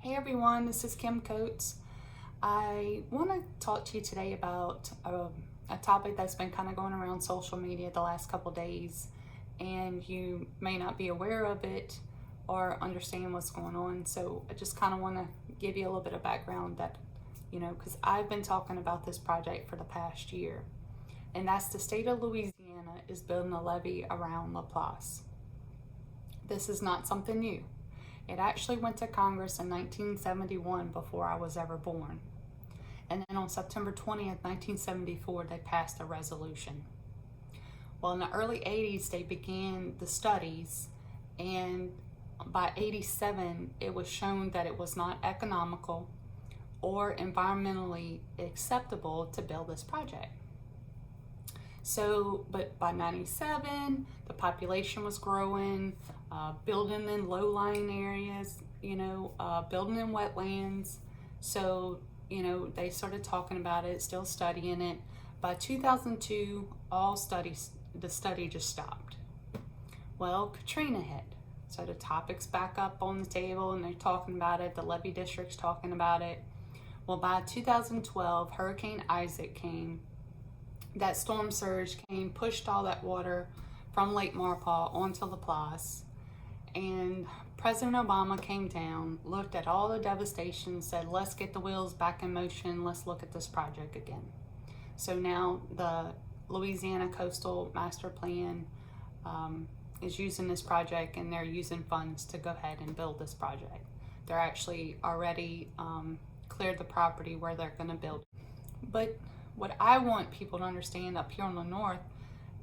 Hey everyone, this is Kim Coates. I want to talk to you today about a topic that's been kind of going around social media the last couple days, and you may not be aware of it or understand what's going on. So I just kind of want to give you a little bit of background that, because I've been talking about this project for the past year, and that's the state of Louisiana is building a levee around Laplace. This is not something new. It actually went to Congress in 1971 before I was ever born. And then on September 20th, 1974, they passed a resolution. Well, in the early 80s, they began the studies, and by 87, it was shown that it was not economical or environmentally acceptable to build this project. So, but by 97, the population was growing, building in low-lying areas, building in wetlands. So, they started talking about it, still studying it. By 2002, the study just stopped. Well, Katrina hit. So the topic's back up on the table and they're talking about it. The levee district's talking about it. Well, by 2012, Hurricane Isaac came. That storm surge came, pushed all that water from Lake Maurepas onto Laplace. And President Obama came down, looked at all the devastation, said, let's get the wheels back in motion, let's look at this project again. So now the Louisiana Coastal Master Plan is using this project, and they're using funds to go ahead and build this project. They're actually already cleared the property where they're going to build. But what I want people to understand up here on the north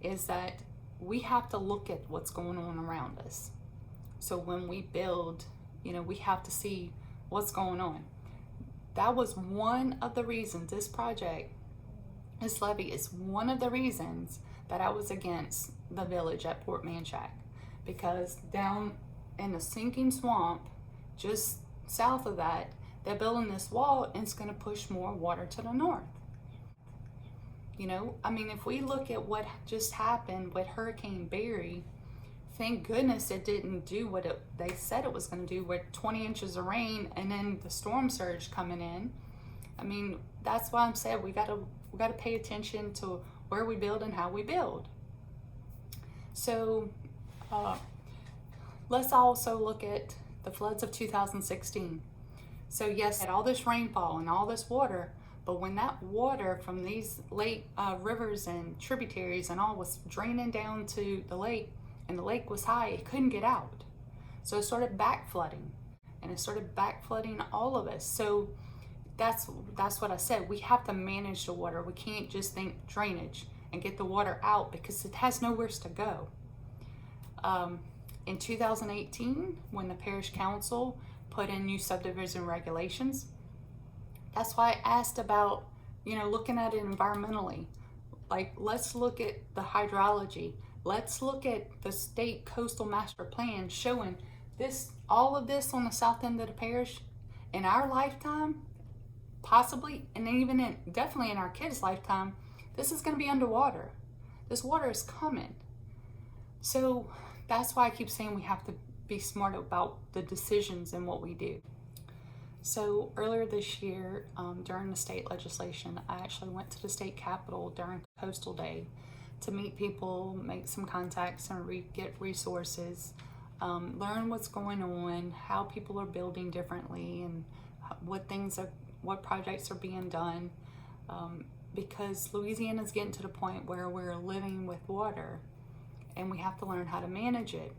is that we have to look at what's going on around us. So when we build, we have to see what's going on. That was one of the reasons this levee is one of the reasons that I was against the village at Port Manchac, because down in the sinking swamp, just south of that, they're building this wall and it's going to push more water to the north. If we look at what just happened with Hurricane Barry, thank goodness it didn't do what they said it was going to do, with 20 inches of rain and then the storm surge coming in. That's why I'm saying we got to pay attention to where we build and how we build. So let's also look at the floods of 2016. So yes, had all this rainfall and all this water, but when that water from these lake rivers and tributaries and all was draining down to the lake, and the lake was high, it couldn't get out. So it started back flooding, and it started back flooding all of us. So that's what I said. We have to manage the water. We can't just think drainage and get the water out, because it has nowhere to go. In 2018, when the parish council put in new subdivision regulations, that's why I asked about, looking at it environmentally. Like, let's look at the hydrology. Let's look at the state coastal master plan showing all of this on the south end of the parish in our lifetime, possibly, and even definitely in our kids' lifetime. This is going to be underwater. This water is coming. So that's why I keep saying we have to be smart about the decisions and what we do. So earlier this year, during the state legislation, I actually went to the state capitol during Coastal Day to meet people, make some contacts, and get resources, learn what's going on, how people are building differently, and what projects are being done, because Louisiana is getting to the point where we're living with water, and we have to learn how to manage it.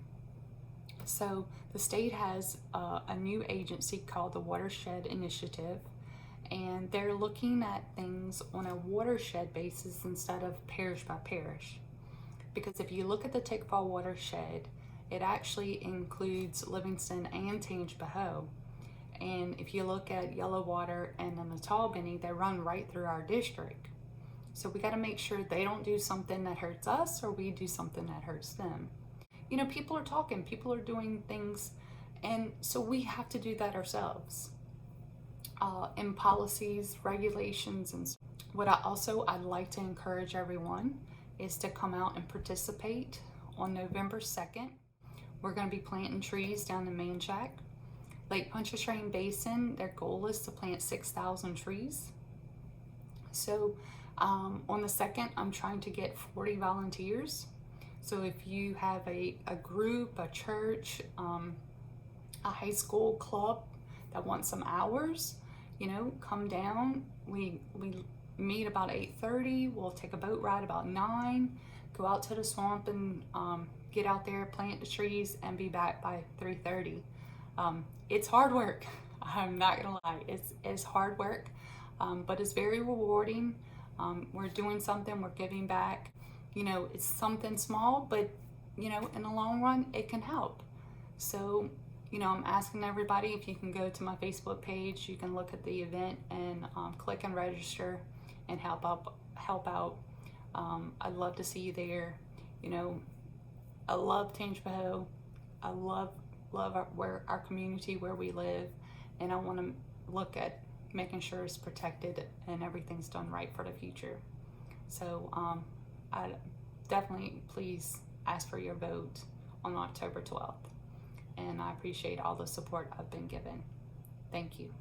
So the state has a new agency called the Watershed Initiative, and they're looking at things on a watershed basis instead of parish by parish. Because if you look at the Tickfaw watershed, it actually includes Livingston and Tangipahoa. And if you look at Yellow Water and the Natalbany, they run right through our district. So we got to make sure they don't do something that hurts us, or we do something that hurts them. People are talking, people are doing things, and so we have to do that ourselves. In policies, regulations, and what I'd like to encourage everyone is to come out and participate on November 2nd. We're going to be planting trees down in Manchac. Lake Pontchartrain Basin, their goal is to plant 6,000 trees. So on the 2nd, I'm trying to get 40 volunteers. So if you have a group, a church, a high school club that wants some hours, come down. We meet about 8:30. We'll take a boat ride about 9, go out to the swamp and get out there, plant the trees, and be back by 3:30. It's hard work. I'm not gonna lie. It's hard work, but it's very rewarding. We're doing something. We're giving back. It's something small, but in the long run, it can help. So, I'm asking everybody if you can go to my Facebook page. You can look at the event and click and register and help out. I'd love to see you there. I love Tangipahoa. I love our community where we live, and I want to look at making sure it's protected and everything's done right for the future. So I definitely please ask for your vote on October 12th. And I appreciate all the support I've been given. Thank you.